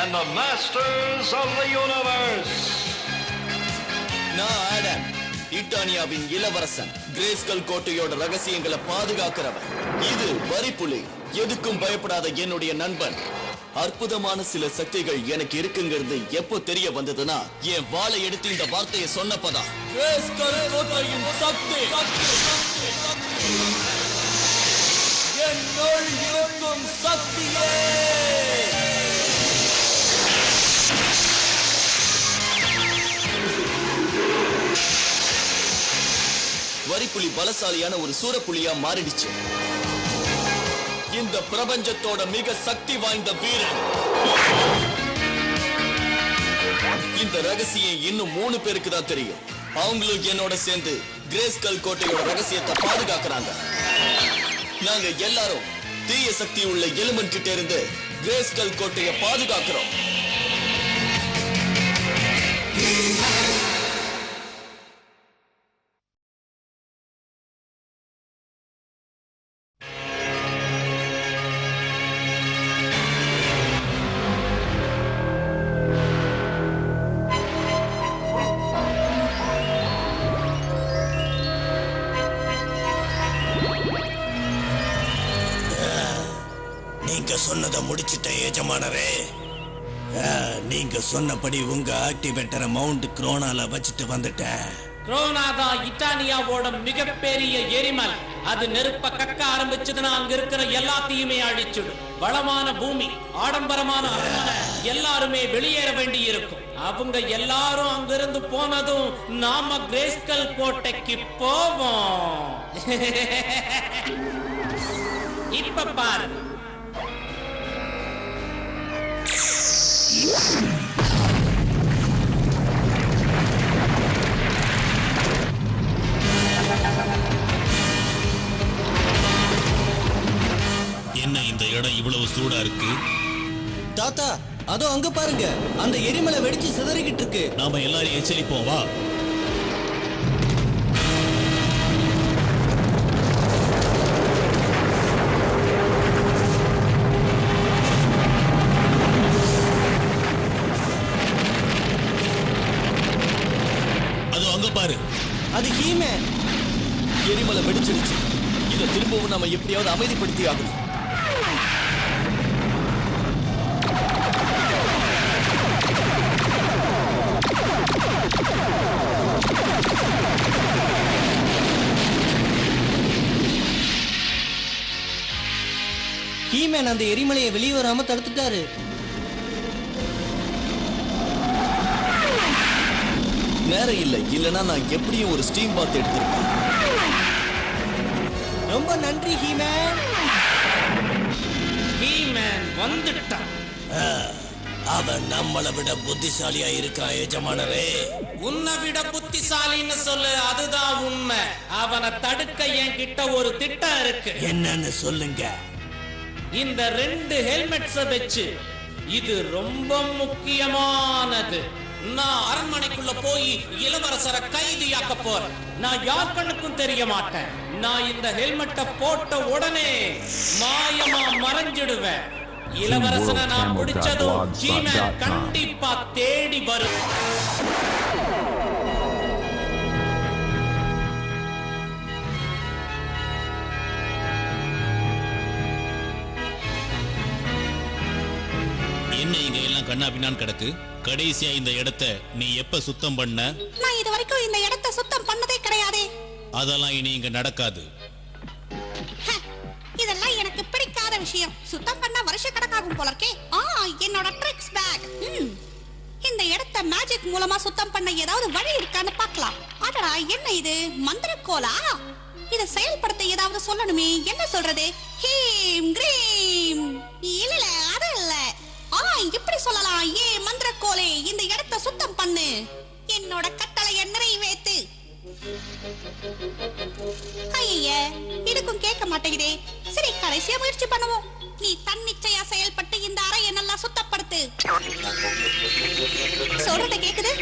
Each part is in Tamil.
and the masters of the universe. நான் ஆடம், இட்டானியாவின் இளவரசன், கிரேஸ்கல் கோட்டையோட ரகசியங்களை பாதுகாக்கிறவன். இது வரிப்புலி, எதுக்கும் பயப்படாத என்னுடைய நண்பன். அற்புதமான சில சக்திகள் எனக்கு இருக்குங்கிறது எப்போ தெரிய வந்ததுன்னா, என் வாளை எடுத்து இந்த வார்த்தையை சொன்னப்பதான். கிரேஸ்கல் கோட்டையின் சக்தி என்னுள் இருக்கும் சக்தியே. வரிப்புலி பலசாலியான ஒரு சூரப்புலியா மாறிடுச்சு. இந்த பிரபஞ்சத்தோட மிக சக்தி வாய்ந்த வீரன். இந்த ரகசியம் இன்னும் 3 பேருக்கு தான் தெரியும். அவங்களும் என்னோட சேர்ந்து கிரேஸ்கல் கோட்டையோட ரகசியத்தை பாதுகாக்கிறாங்க. நாங்க எல்லாரும் தீய சக்தி உள்ள எலிமெண்ட் கிட்ட இருந்து கிரேஸ்கல் கோட்டையை பாதுகாக்கிறோம். நீங்க சொன்னதை முடிச்சிட்டேன் எஜமானரே. நீங்க சொன்னபடி உங்க ஆக்டிவேட்டரை மவுண்ட் குரோனால வச்சுட்டு வந்துட்டேன். குரோனாதா இட்டானியாவோட மிகப்பெரிய எரிமல். அது நெருப்ப கக்க ஆரம்பிச்சதுன்னா அங்க இருக்கிற எல்லாத்தையுமே அழிச்சுடும். வளமான பூமி, ஆடம்பரமான அரண்மனை, எல்லாருமே வெளியேற வேண்டி இருக்கும். அவங்க எல்லாரும் அங்கிருந்து போனதும் நாம கிரேஸ்கல் கோட்டைக்கு போவோம். இப்ப பாரு, என்ன இந்த இடம் இவ்வளவு சூடா இருக்கு? தாத்தா, அதோ அங்க பாருங்க, அந்த எரிமலை வெடிச்சு சிதறிக்கிட்டு இருக்கு. நாம எல்லாரும் எச்சரிப்போம், வா. அதோ அங்க பாரு, அது ஹீமேன். எரிமலை வெடிச்சிருச்சு. இதை திரும்பவும் நாம எப்படியாவது அமைதிப்படுத்தி ஆகணும். ஹீமேன் அந்த எரிமலையை வெளியே வராம தடுத்துட்டாரு. நேரம் இல்லை, இல்லைன்னா நான் எப்படியும் ஒரு ஸ்டீம் பாத் எடுத்திருப்பேன். ரொம்ப நன்றி ஹீமேன். ஹீமேன் வந்துட்டான். அவன் நம்மளை விட புத்திசாலியா இருக்கான் எஜமானரே. உன்னை விட புத்திசாலின்னு சொல்லு, அதுதான் உண்மை. அவனை தடுக்க என்கிட்ட ஒரு திட்டம் இருக்கு. என்னன்னு சொல்லுங்க. இந்த 2 ஹெல்மெட்ஸை வச்சு, இது ரொம்ப முக்கியமானது. நான் அரண்மனைக்குள்ள போய் இளவரசரை கைதியாக்க போறேன். நான் யார் கண்ணுக்கும் தெரிய மாட்டேன். நான் இந்த ஹெல்மெட்டை போட்ட உடனே மாயமா மறைஞ்சிடுவேன். இளவரசனை நான் பிடிச்சதும் ஹீமேன் கண்டிப்பா தேடி வரும். என்ன இங்க எல்லாம் கண்ணா பின்னான்னு கிடக்கு? கடைசியா இந்த இடத்தை நீ எப்ப சுத்தம் பண்ண? நான் இது வரைக்கும் இந்த இடத்தை சுத்தம் பண்ணதே கிடையாதே. அதெல்லாம் இனி இங்க நடக்காது. இதெல்லாம் எனக்கு பிடிக்காத விஷயம். சுத்தம் பண்ண வருஷ கணக்காகும் போல இருக்கே. என்னோட ட்ரிக்ஸ் பேக். இந்த இடத்தை மேஜிக் மூலமா சுத்தம் பண்ண ஏதாவது வழி இருக்கான்னு பார்க்கலாம். அடடா, என்ன இது மந்திரக்கோலா? இதை செயல்படுத்த ஏதாவது சொல்லணுமே. என்ன சொல்றது? ஹீம் கிரீம். இல்ல அது இல்ல. இப்படி சொல்லலாம். மந்திரக்கோலே, இந்த இடத்தை சுத்தம் பண்ணு. என்னோட கட்டளையை நிறைவேத்து. ஐய, இதுக்கும் கேட்க மாட்டேங்குதே. சரி, கடைசியா முயற்சி பண்ணுவோம். நீ தன்னிச்சையா செயல்பட்டு இந்த அறையை நல்லா சுத்தப்படுத்து. சொல்றத கேக்குது?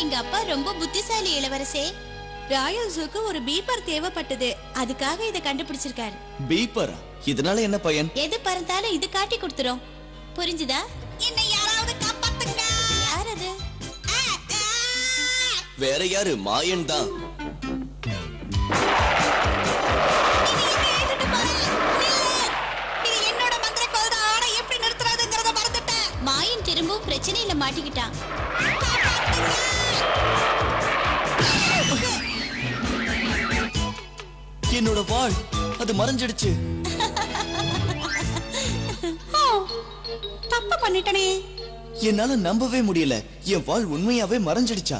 எங்க அப்பா ரொம்ப புத்திசாலி இளவரசே. ராயல் ஜூக்கு ஒரு பீப்பர் தேவைப்பட்டது, அதுக்காக இதை கண்டுபிடிச்சிருக்காரு. பீப்பரா? இதனால என்ன பயன்? எது பறந்தாலும் இது காட்டி கொடுத்துரும். புரிஞ்சுதா? என்னை யாராவது காப்பாத்துங்க. யார் அது? வேற யாரு? மாயன் தான். இது என்னோட மந்திர கோல் தான். ஆனா எப்படி நிறுத்துறதுங்கறத மறந்துட்டேன். மாயன் திரும்பவும் பிரச்சனையில மாட்டிக்கிட்டான். என்னோட வாள் அது மறைஞ்சிடுச்சு. தப்பு பண்ணிட்டனே. என்னால நம்பவே முடியல. என் வாள் உண்மையாவே மறைஞ்சிடுச்சா?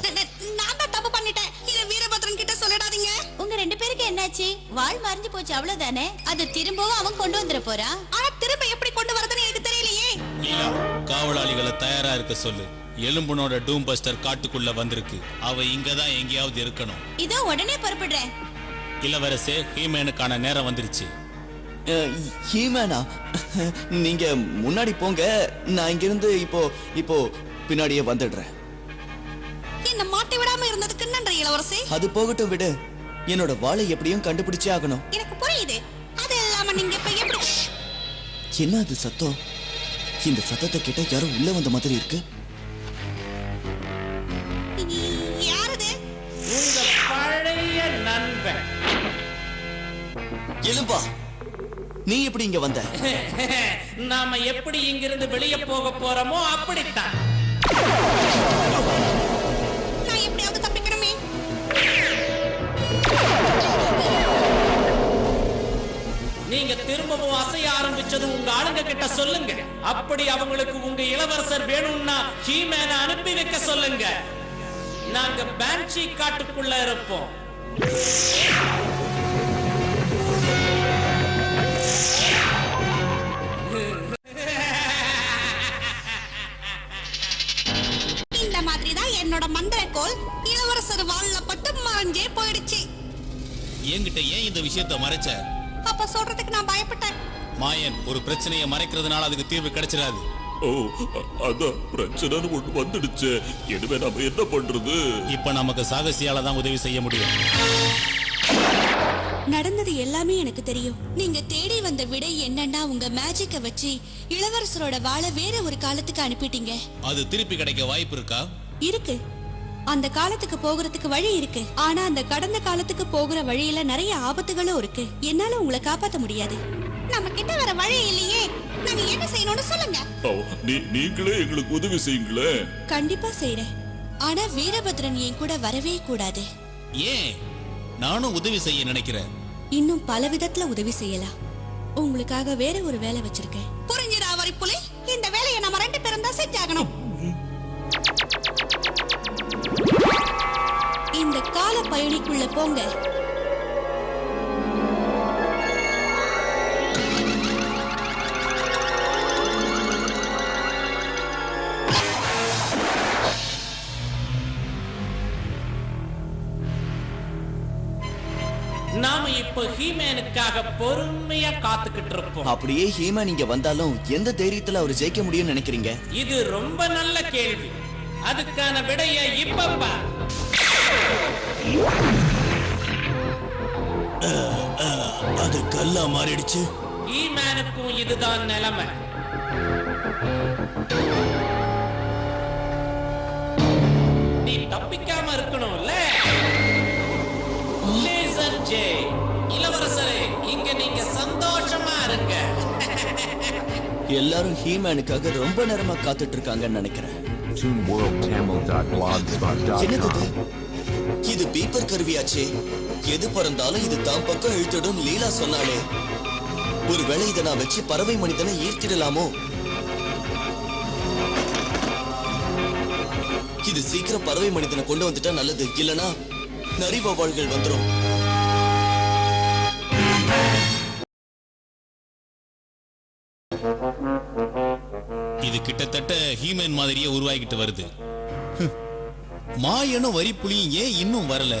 நான் தான் தப்பு பண்ணிட்டேன். இத வீரபத்ரன் கிட்ட சொல்லிடாதீங்க. உங்க 2 பேருக்கு என்னாச்சு? வாள் மறைஞ்சு போச்சு, அவ்வளவுதானே? அது திரும்பவும் அவன் கொண்டு வந்துட போறான். ஆனா திரும்ப எப்படி கொண்டு வரதுன்னு எனக்கு தெரியலையே. லீலா, காவலாளிகளை தயாரா இருக்க சொல்லு. எலும்புனோட டூம் பஸ்டர் காட்டுக்குள்ள வந்திருக்கு. அவ இங்கதான் எங்கேயாவது இருக்கணும். இதோ உடனே புறப்படுறேன். இளவரசே, ஹீமேனுக்கான நேரம் வந்துருச்சு. ஹீமேனா? நீங்க முன்னாடி போங்க, நான் இங்கிருந்து இப்போ பின்னாடியே வந்துடுறேன். என்ன மாட்டி விடாம இருந்ததுக்கு நன்றி இளவரசி. அது போகட்டும், விடு. என்னோட வாளை எப்படியும் கண்டுபிடிச்சே ஆகணும். எனக்கு புரியுது. அது இல்லாம நீங்க இப்ப எப்படி? என்ன அது சத்தம்? இந்த சத்தத்தை கேட்ட யாரோ உள்ள வந்த மாதிரி இருக்கு. யாரது? உங்க பழைய நண்பன். எலும்பா, நீ எப்படி இங்க வந்த? நாம எப்படி இங்கிருந்து வெளியே போக போறோமோ அப்படித்தான். நான் எப்படியாவது தப்பிக்கணுமே. நீங்க திரும்பவும் அசைய ஆரம்பிச்சது உங்க ஆளுங்க கிட்ட சொல்லுங்க. அப்படி அவங்களுக்கு உங்க இளவரசர் வேணும்னா ஹீமேனை அனுப்பி வைக்க சொல்லுங்க. நாங்க பேன்சி காட்டுக்குள்ள இருப்போம். இந்த மாதிரி தான் என்னோட மந்திரக்கோள் இளவரசர் வாள்ல பட்டு மறைஞ்சே போயிடுச்சு. என்கிட்ட ஏன் இந்த விஷயத்தை மறைச்ச? அப்ப சொல்றதுக்கு நான் பயப்பட்டேன். மாயன், ஒரு பிரச்சனையை மறைக்கிறதுனால அதுக்கு தீர்வு கிடைச்சிடாது. ஓ, அதான் பிரச்சனைன்னு ஒண்ணு வந்துடுச்சு. இனிமே நாம என்ன பண்றது? இப்ப நமக்கு சாகசியால தான் உதவி செய்ய முடியும். நடந்தது எல்லாமே எனக்கு தெரியும். நீங்க தேடி வந்த விடை என்னன்னா, உங்க மேஜிக்க வச்சு இளவரசரோட வாளை வேற ஒரு காலத்துக்கு அனுப்பிட்டீங்க. அது திருப்பி கிடைக்க வாய்ப்பு இருக்கா? இருக்கு. அந்த காலத்துக்கு போகிறதுக்கு வழி இருக்கு. ஆனா அந்த கடந்த காலத்துக்கு போகிற வழியில நிறைய ஆபத்துகளும் இருக்கு. என்னால உங்களை காப்பாத்த முடியாது. நம்ம கிட்ட வேற வழி இல்லையே. நாங்க என்ன செய்யணும்னு சொல்லுங்க. நீங்களே எங்களுக்கு உதவி செய்யுங்களே. கண்டிப்பா செய்றேன். ஆனா வீரபத்ரன் என் கூட வரவே கூடாது. ஏன்? நானும் உதவி செய்ய நினைக்கிறேன். இன்னும் பல விதத்துல உதவி செய்யலாம். உங்களுக்காக வேற ஒரு வேலை வச்சிருக்கேன். புரிஞ்சுடா வரிப்புலி. இந்த வேலையை நம்ம 2 பேரும் தான் செஞ்சாகணும். இந்த கால பயணிக்குள்ள போங்க. நாம இப்ப ஹீமேனுக்காக பொறுமையா காத்துக்கிட்டு இருப்போம். அப்படியே ஹீமேன் இங்க வந்தாலும் எந்த தைரியத்துல அவர் ஜெயிக்க முடியும்னு நினைக்கிறீங்க? இது ரொம்ப நல்ல கேள்வி. அதுக்கான விடைய இப்ப அது கல்லா மாறிடுச்சு. ஹீமேனுக்கும் இதுதான் நிலைமை. நீ தப்பிக்காம இருக்கணும்ல. இளவரசரே, இங்க நீங்க சந்தோஷமா இருங்க. எல்லாரும் ஹீமேனுக்காக ரொம்ப நேரமா காத்துட்டு இருக்காங்கன்னு நினைக்கிறேன். என்னது இது? பீப்பர் கருவியாச்சே. எது பறந்தாலும் இது தான் பக்கம் இழுத்துடும் லீலா சொன்னாலே. ஒருவேளை இதை நான் வச்சு பறவை மனிதனை ஈர்த்திடலாமோ? இது சீக்கிரம் பறவை மனிதனை கொண்டு வந்துட்டா நல்லது. இல்லனா நரி வௌவால்கள் வந்துரும். இது கிட்டத்தட்ட ஹீமன் மாதிரியே உருவாகிட்டு வருது. மாயனும் வரிப்புலியும் ஏன் இன்னும் வரல?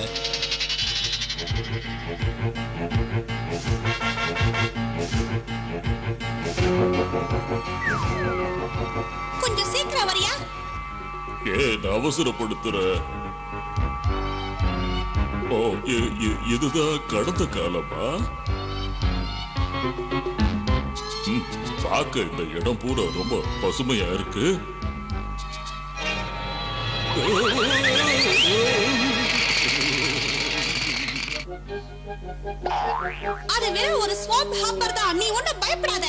கொஞ்சம் சீக்கிரம் வரியா? ஏன் அவசரப்படுத்துற? ஓ இதுதான் கடந்த காலமா? பார்க்க இந்த இடம் பூரா ரொம்ப பசுமையா இருக்கு. அது வெறும் ஒரு ஸ்வாம்ப் ஹாப்பர் தான். நீ ஒண்ணும் பயப்படாத.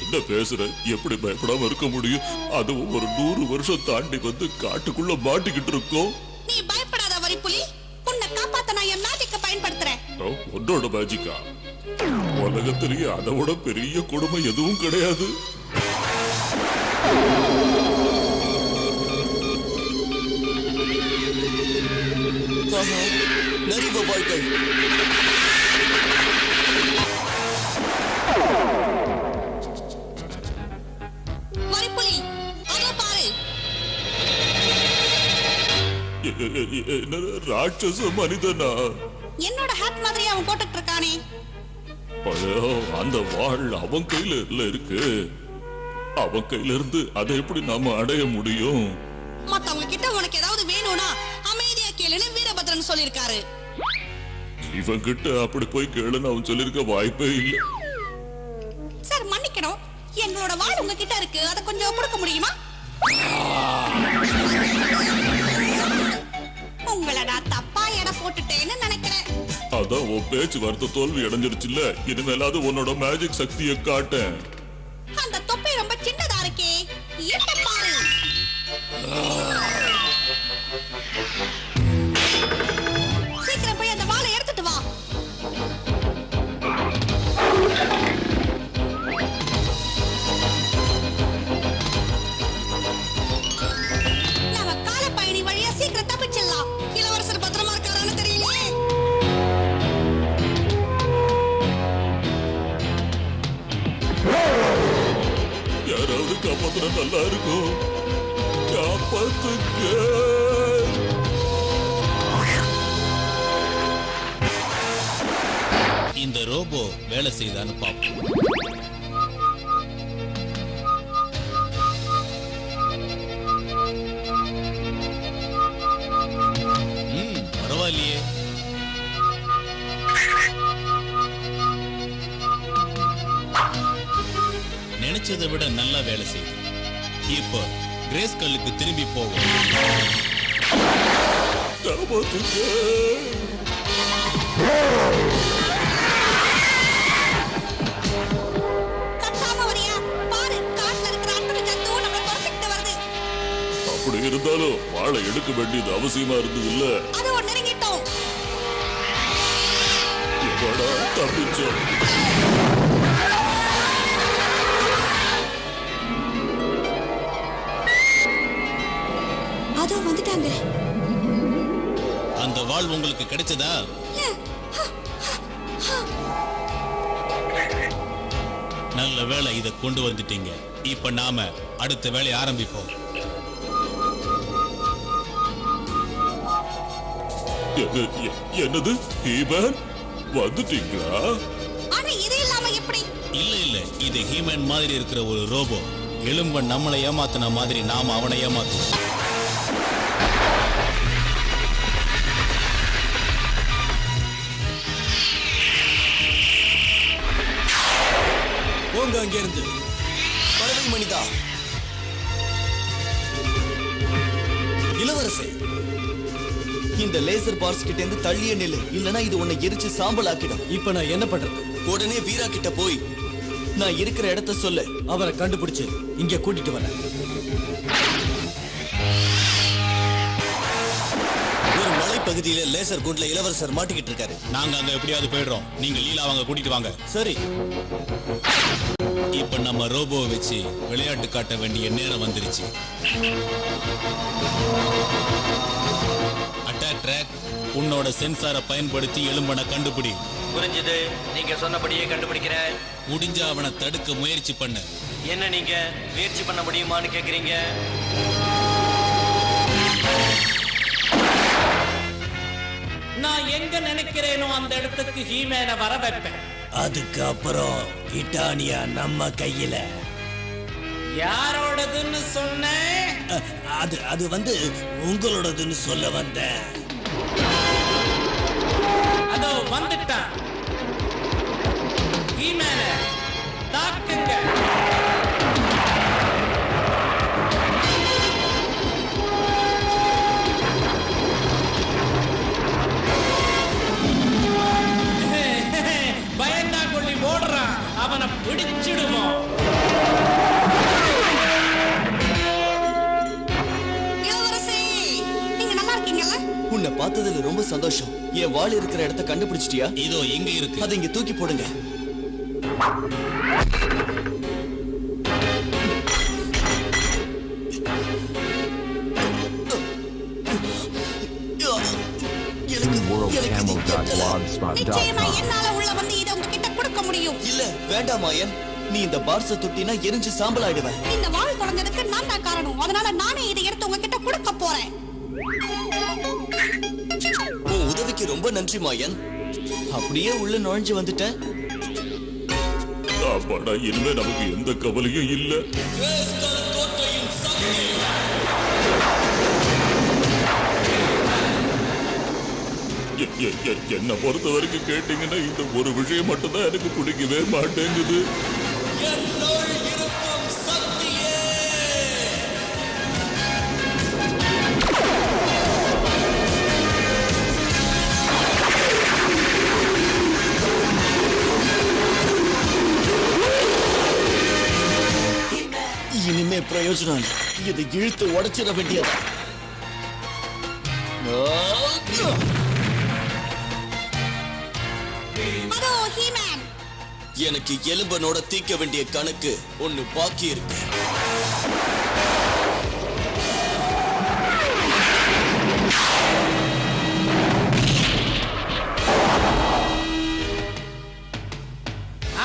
என்ன பேசுற? எப்படி பயப்படாம இருக்க முடியும்? அதுவும் ஒரு 100 வருஷம் தாண்டி வந்து காட்டுக்குள்ள மாட்டிக்கிட்டு இருக்கோம். நீ பயப்படாத வரிப்புலி. உன்னை காப்பாத்த நான் என் மேஜிக்க பயன்படுத்துறேன். உன்னோட மேஜிக்கா? உலகத்திலேயே அதை விட பெரிய கொடுமை எதுவும் கிடையாது. நரிவ வாழ்க்கை. வரிப்புலி அதோ பாரு. ராட்சச மனிதனா? என்னோட ஹேட் மாதிரி அவன் போட்டுட்டு இருக்கானே. அந்த வாள் அவன் கையில இருக்கு. அவன் கையில இருந்து அதை எப்படி நாம அடைய முடியும்? மத்தவங்க கிட்ட உனக்கு ஏதாவது வேணும்னா அமைதியா கேளுன்னு வீரபத்ரன் சொல்லிருக்காரு. இவன் கிட்ட அப்படி போய் கேளுன்னு அவன் சொல்லிருக்க வாய்ப்பே இல்லை. சார் மன்னிக்கணும், எங்களோட வாள் உங்ககிட்ட இருக்கு, அதை கொஞ்சம் கொடுக்க முடியுமா? உங்களை நான் தப்பா எடை போட்டுட்டேன்னு நினைக்கிறேன். அதான் உன் பேச்சு வார்த்தை தோல்வி அடைஞ்சிருச்சுல்ல. இனிமேலாவது உன்னோட மேஜிக் சக்தியை காட்டேன். அந்த தொப்பி ரொம்ப சின்னதா இருக்கே, எட்ட பாரு. சீக்கிரம் போய் அந்த வாளை எடுத்துட்டு வா. நம்ம கால பயணி வழியா சீக்கிரம் தப்பிச்சிடலாம். இளவரசர் பத்திரமா இருக்காரான்னு தெரியலையே. யாராவது காப்பாத்துனா நல்லா இருக்கும். காப்பாத்துங்க. இந்த ரோபோ வேலை செய்தான்னு பார்ப்போம். பரவாயில்லையே. நினைச்சதை விட நல்லா வேலை செய்யுது. இப்போ கிரேஸ் கல்லுக்கு திரும்பி போவோம். கத்தாம வரியா? பாரு, காட்டுல இருக்கிற அட்டை ஜந்து நம்மள துரத்திட்டு வருது. அப்படி இருந்தாலும் வாழை எடுக்க வேண்டியது அவசியமா இருந்தது இல்ல. அது ஒன்னு நெருங்கிட்டோம். எப்படா தப்பிச்சோம்? அதோ வந்துட்டாங்க. அந்த வாள் உங்களுக்கு கிடைச்சதா? நல்ல வேளை இதை கொண்டு வந்துட்டீங்க. இப்ப நாம அடுத்த வேலையை ஆரம்பிப்போம். என்னது? ஹீமன் வந்துட்டீங்களா? ஆனா இது இல்லாம எப்படி? இல்ல இது ஹீமன் மாதிரி இருக்கிற ஒரு ரோபோ. எலும்பன் நம்மளை ஏமாத்தின மாதிரி நாம அவனை ஏமாத்துவோம். போங்க அங்கிருந்து. பறவை மனிதா. இளவரசே, இந்த லேசர் பார்ஸ் கிட்ட இருந்து தள்ளிய நிலை, இல்லனா இது உன்னை எரிச்சு சாம்பல் ஆக்கிடும். இப்ப நான் என்ன பண்றது? உடனே வீரா கிட்ட போய் நான் இருக்கிற இடத்த சொல்ல, அவரை கண்டுபிடிச்சு இங்க கூட்டிட்டு வரேன். ஒரு மலைப்பகுதியில லேசர் குண்ட்ல இளவரசர் மாட்டிக்கிட்டு இருக்காரு. நாங்க அங்க எப்படியாவது போயிடுறோம். நீங்க லீலா அவங்க கூட்டிட்டு வாங்க. சரி. இப்ப நம்ம ரோபோவை வச்சு விளையாட்டு காட்ட வேண்டிய நேரம் வந்துருச்சு. அட்டாக் ட்ராக், உன்னோட சென்சாரை பயன்படுத்தி எலும்பனை கண்டுபிடி. புரிஞ்சது. நீங்க சொன்னபடியே கண்டுபிடிக்கிறேன். முடிஞ்ச அவனை தடுக்க முயற்சி பண்ணு. என்ன நீங்க முயற்சி பண்ண முடியுமான்னு கேக்குறீங்க? நான் எங்க நினைக்கிறேனோ அந்த இடத்துக்கு ஹீமேனை வர வைப்பேன். அதுக்கப்புறம் கிட்டானியா நம்ம கையில. யாரோடதுன்னு சொன்னேன்? அது வந்து உங்களோடதுன்னு சொல்ல வந்தேன். வந்துட்டான். ஹீமேன தாக்குங்க. பயந்தா கொள்ளி ஓடுறான். அவனை பிடிச்சிடுவோம். உன்னை பார்த்ததுல ரொம்ப சந்தோஷம். என் வாள் இருக்கிற இடத்தை கண்டுபிடிச்சிட்டியா? இதோ எங்க இருக்கு. அதை இங்க தூக்கி போடுங்க. நிச்சயமா என்னால உள்ள வந்து இதை உங்ககிட்ட கொடுக்க முடியும். இல்ல வேண்டாம் மாயன், நீ இந்த பார்ச தொட்டினா எரிஞ்சு சாம்பல் ஆயிடுவேன். இந்த வாள் தொலைஞ்சதுக்கு நான் தான் காரணம். அதனால நானே இதை எடுத்து உங்ககிட்ட கொடுக்க போறேன். உன் உதவிக்கு ரொம்ப நன்றி மாயன். அப்படியே உள்ள நுழைஞ்சு வந்துட்ட. அப்பாடா, இனிமே நமக்கு எந்த கவலையும் இல்ல. என்ன பொறுத்த வரைக்கும் கேட்டீங்கன்னா இந்த ஒரு விஷயம் மட்டும்தான் எனக்கு பிடிக்கவே மாட்டேங்குது. இனிமே பிரயோஜனம் இல்லை. இதை இழுத்து உடைச்சிட வேண்டியதா. அதோ ஹீமேன். எனக்கு எலும்பனோட தீக்க வேண்டிய கணக்கு ஒண்ணு பாக்கி இருக்கு.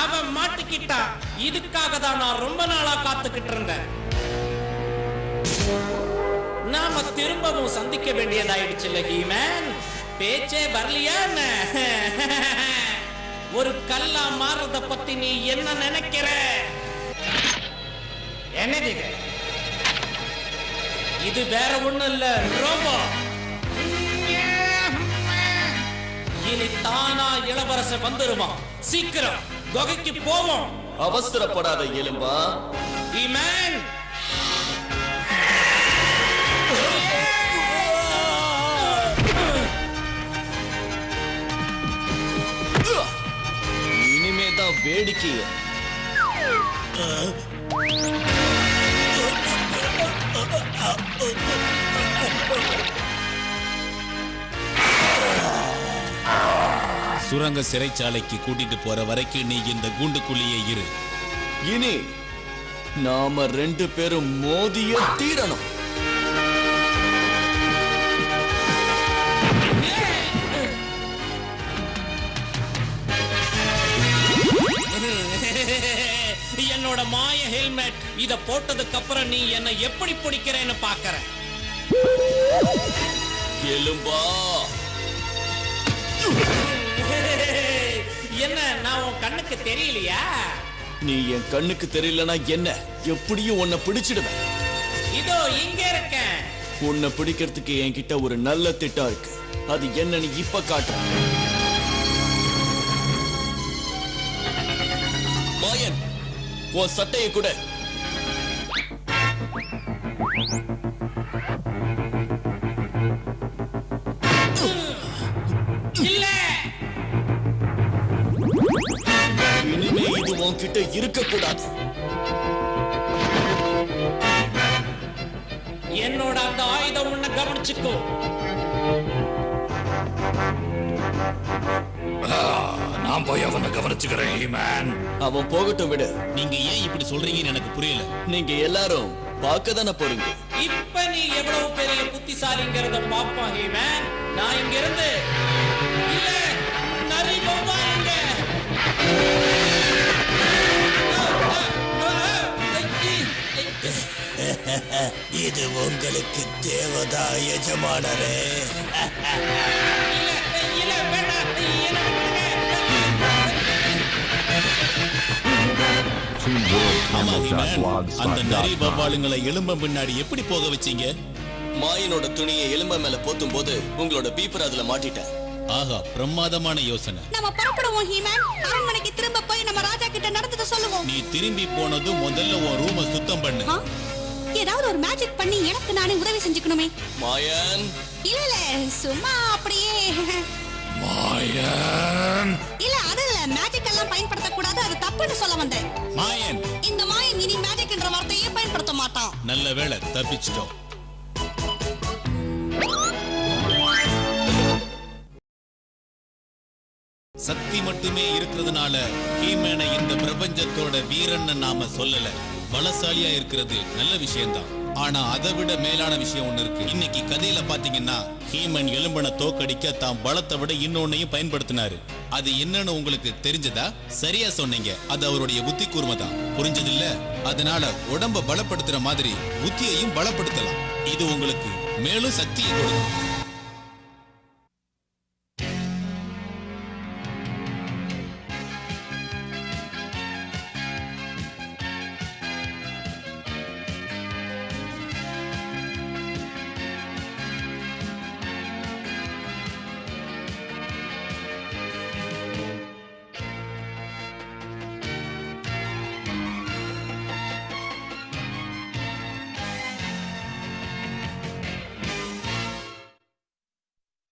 அவன் மாட்டிக்கிட்டான். இதுக்காக தான் நான் ரொம்ப நாளா காத்துக்கிட்டு இருந்தேன். நாம திரும்பவும் சந்திக்க வேண்டியதாயிடுச்சு இல்ல ஹீமேன்? பேச்சே வரலையா? ஒரு கல்லா மாறத பத்தி நீ என்ன நினைக்கிற? என்னது இது? வேற ஒண்ணு இல்ல, ரோபோ. இனி தானா இளவரசர் வந்துருவான். சீக்கிரம் குகைக்கு போவோம். அவசரப்படாத எலும்பா. ஹீமேன், இனிமேதான் வேடிக்கை. சுரங்க சிறைச்சாலைக்கு கூட்டிட்டு போற வரைக்கும் நீ இந்த கூண்டுக்குள்ளேயே இரு. இனி நாம 2 பேரும் மோதிய தீரணும். என்னோட மாய ஹெல்மெட். இத போட்டதுக்கு அப்புறம் நீ என்ன எப்படி பிடிக்கிறேன்னு பாக்குற. எலும்பா, என்ன நான் உன் கண்ணுக்கு தெரியலையா? நீ என் கண்ணுக்கு தெரியலனா என்ன? எப்படியும் உன்னை பிடிச்சிடுவேன். இதோ இங்க இருக்கேன். உன்னை பிடிக்கிறதுக்கு என்கிட்ட ஒரு நல்ல திட்டம் இருக்கு. அது என்னன்னு இப்ப காட்டுறேன். மாயன், உன் சட்டையை கூட. இல்ல, இனிமே இது உன்கிட்ட இருக்கக்கூடாது. என்னோட அந்த ஆயுதம் உன்னை கவனிச்சுக்கோ. நான் போய் அவனை கவனிச்சுக்கிறேன் ஹீமேன். அவன் போகட்டும் விடு. நீங்க ஏன் இப்படி சொல்றீங்கன்னு எனக்கு புரியல. நீங்க எல்லாரும் பார்க்க தானே போறீங்க. இப்ப நீ எவ்வளவு பெரிய புத்திசாலிங்கிறத பாப்பா ஹீமேன். நான் இங்க இருந்து இல்ல நரி போவாங்க. இது உங்களுக்கு தேவதா எஜமானரே? இல்ல வேண்டாம், ஆமா ஹீமேன், அந்த நரி வவ்வாலுங்களை எலும்ப முன்னாடி எப்படி போக வச்சீங்க? மாயனோட துணியை எலும்ப மேல போத்தும் போது உங்களோட பீப்பர் அதுல மாட்டிட்டேன். ஆகா, பிரமாதமான யோசனை. நம்ம புறப்படுவோம் ஹீமன். அரண்மனைக்கு திரும்ப போய் நம்ம ராஜா கிட்ட நடந்தத சொல்லுவோம். நீ திரும்பி போனதும் முதல்ல உன் ரூமை சுத்தம் பண்ணு. ஏதாவது ஒரு மேஜிக் பண்ணி எனக்கு நானே உதவி செஞ்சுக்கணுமே. மாயன், இல்ல சும்மா அப்படியே. மாயன் இல்ல அது இல்ல, மேஜிக் எல்லாம் பயன்படுத்த கூடாது, அது தப்புன்னு சொல்ல வந்தேன். மாயன், இந்த மாயன் இனி மேஜிக் என்ற வார்த்தையே பயன்படுத்த மாட்டான். நல்ல வேளை தப்பிச்சிட்டோம். சக்தி மட்டுமே இருக்கிறதுனால ஹீமேனை இந்த பிரபஞ்சத்தோட வீரன்னு நாம சொல்லல. பலசாலியா இருக்கிறது நல்ல விஷயம்தான். ஆனா அதை விட மேலான விஷயம் ஒண்ணு இருக்கு. இன்னைக்கு கதையில பாத்தீங்கன்னா ஹீமன் எலும்பனை தோக்கடிக்க தாம் பலத்தை விட இன்னொன்னையும் பயன்படுத்தினாரு. அது என்னன்னு உங்களுக்கு தெரிஞ்சதா? சரியா சொன்னீங்க, அது அவருடைய புத்தி கூர்மைதான். புரிஞ்சது இல்ல? அதனால உடம்ப பலப்படுத்துற மாதிரி புத்தியையும் பலப்படுத்தலாம். இது உங்களுக்கு மேலும் சக்தியை கொடுக்கும்.